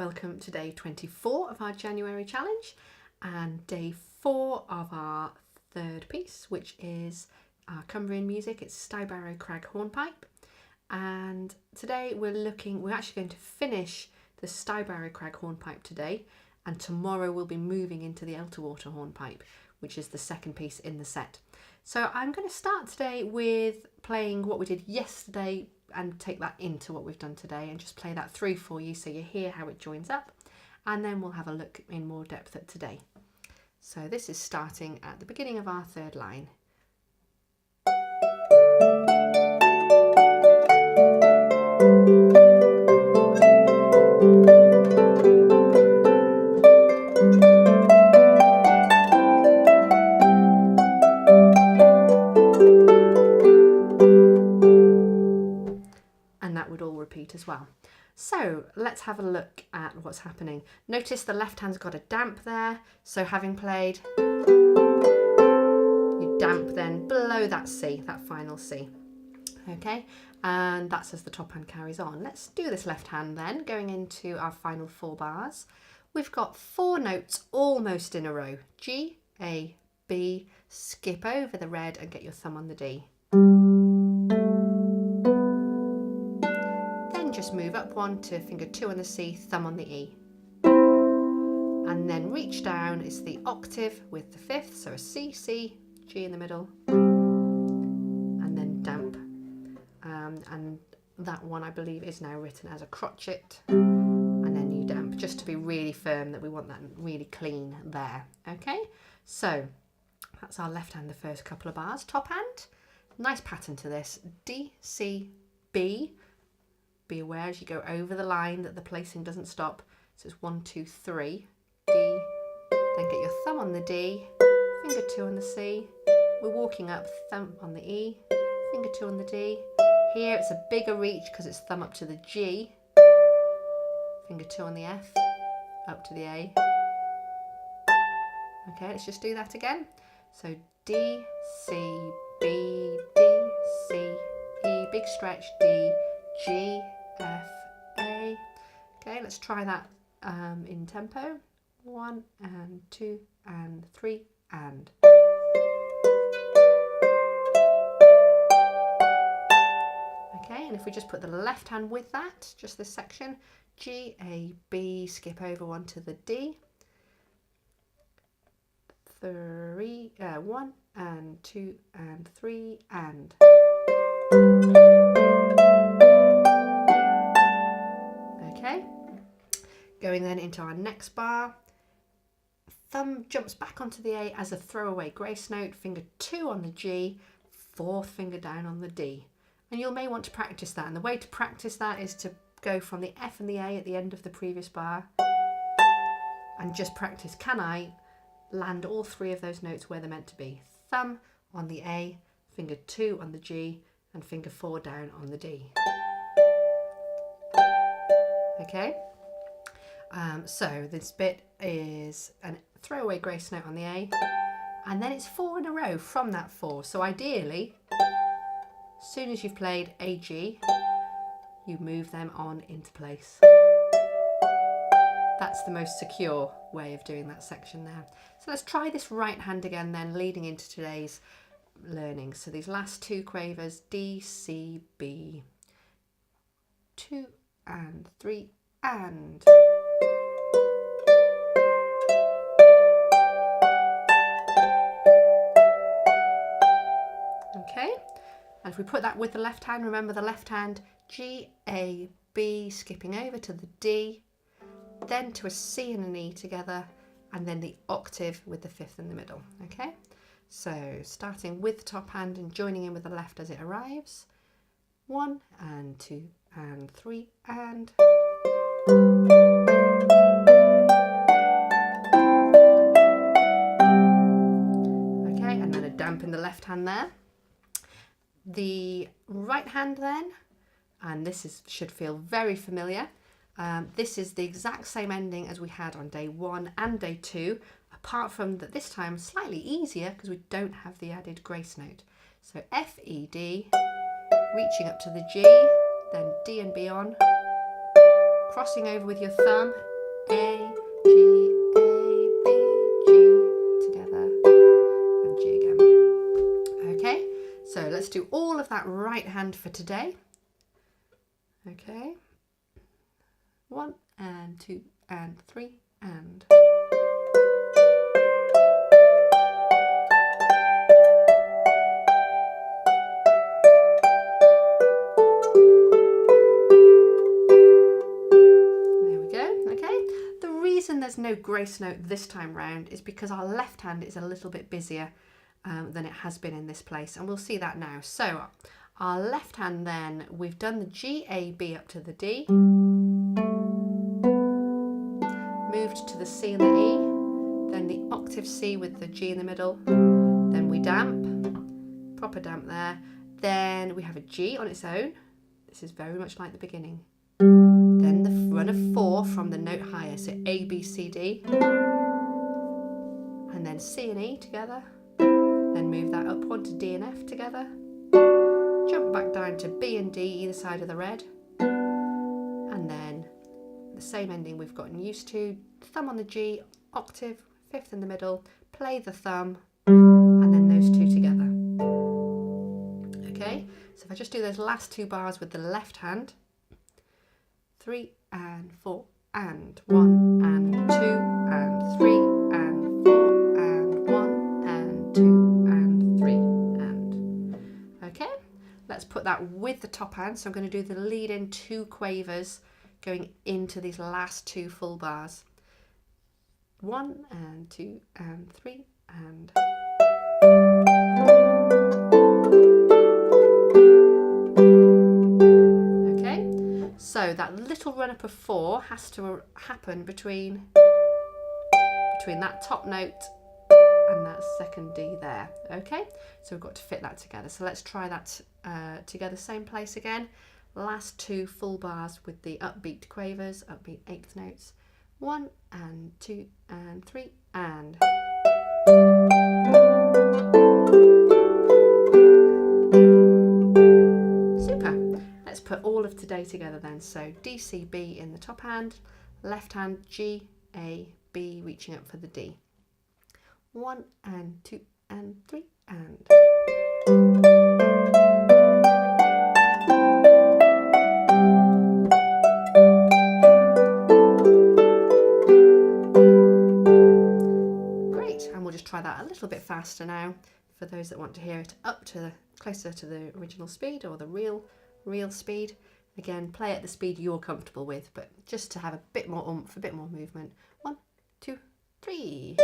welcome to day 24 of our January challenge and day 4 of our third piece, which is our Cumbrian music. It's Stuybarrow Crag hornpipe, and today we're actually going to finish the Stuybarrow Crag hornpipe today, and tomorrow we'll be moving into the Elterwater hornpipe, which is the second piece in the set. So I'm going to start today with playing what we did yesterday and take that into what we've done today and just play that through for you so you hear how it joins up, and then we'll have a look in more depth at today. So this is starting at the beginning of our third line. And that would all repeat as well. So let's have a look at what's happening. Notice the left hand's got a damp there. So having played, you damp then below that C, that final C. Okay, and that's as the top hand carries on. Let's do this left hand then, going into our final 4 bars. We've got 4 notes almost in a row. G, A, B, skip over the red and get your thumb on the D. Just move up 1 to finger 2 on the C, thumb on the E. And then reach down, it's the octave with the 5th, so a C, C, G in the middle, and then damp. And that one I believe is now written as a crotchet, and then you damp, just to be really firm that we want that really clean there. Okay, so that's our left hand, the first couple of bars. Top hand, nice pattern to this, D, C, B. Be aware as you go over the line that the placing doesn't stop. So it's 1, 2, 3, D, then get your thumb on the D, finger 2 on the C. We're walking up, thumb on the E, finger 2 on the D. Here it's a bigger reach because it's thumb up to the G, finger 2 on the F, up to the A. Okay, let's just do that again. So D, C, B, D, C, E, big stretch, D, G, F, A. Okay, let's try that in tempo. 1 and 2 and 3 and. Okay, and if we just put the left hand with that, just this section, G, A, B, skip over 1 to the D. 1 and 2 and 3 and. Okay, going then into our next bar, thumb jumps back onto the A as a throwaway grace note, finger 2 on the G, 4th finger down on the D. And you may want to practice that, and the way to practice that is to go from the F and the A at the end of the previous bar and just practice, can I land all 3 of those notes where they're meant to be? Thumb on the A, finger 2 on the G, and finger 4 down on the D. Okay, so this bit is a throwaway grace note on the A, and then it's 4 in a row from that 4. So ideally, as soon as you've played A, G, you move them on into place. That's the most secure way of doing that section there. So let's try this right hand again then, leading into today's learning. So these last 2 quavers, D, C, B, 2 and 3 and. Okay, and if we put that with the left hand, remember the left hand, G, A, B, skipping over to the D, then to a C and an E together, and then the octave with the 5th in the middle. Okay, so starting with the top hand and joining in with the left as it arrives. 1 and 2 and 3 and. Okay, and then a damp in the left hand there. The right hand then, and this should feel very familiar. This is the exact same ending as we had on day 1 and day 2, apart from that this time slightly easier because we don't have the added grace note. So F, E, D, reaching up to the G, then D and B on, crossing over with your thumb, A, G, A, B, G, together, and G again. Okay, so let's do all of that right hand for today. Okay, 1 and 2 and 3 and. There's no grace note this time round is because our left hand is a little bit busier than it has been in this place, and we'll see that now. So our left hand, then we've done the G, A, B up to the D, moved to the C and the E, then the octave C with the G in the middle, then we damp, proper damp there, then we have a G on its own. This is very much like the beginning. Then the run of 4 from the note higher, so A, B, C, D, and then C and E together, then move that up one to D and F together, jump back down to B and D either side of the red, and then the same ending we've gotten used to, thumb on the G, octave, 5th in the middle, play the thumb, and then those two together. Okay, so if I just do those last 2 bars with the left hand, 3 and 4 and 1 and 2 and 3 and 4 and 1 and 2 and 3 and. Okay, let's put that with the top hand. So I'm going to do the lead in 2 quavers going into these last 2 full bars. 1 and 2 and 3 and. So that little run up of 4 has to happen between that top note and that second D there. Okay, so we've got to fit that together. So let's try that together, same place again. Last 2 full bars with the upbeat quavers, upbeat 8th notes. 1 and 2 and 3 and. Let's put all of today together then. So D, C, B in the top hand, left hand G, A, B, reaching up for the D. 1 and 2 and 3 and. Great, and we'll just try that a little bit faster now for those that want to hear it up to closer to the original speed or the real speed. Again, play at the speed you're comfortable with, but just to have a bit more oomph, a bit more movement. 1, 2, 3.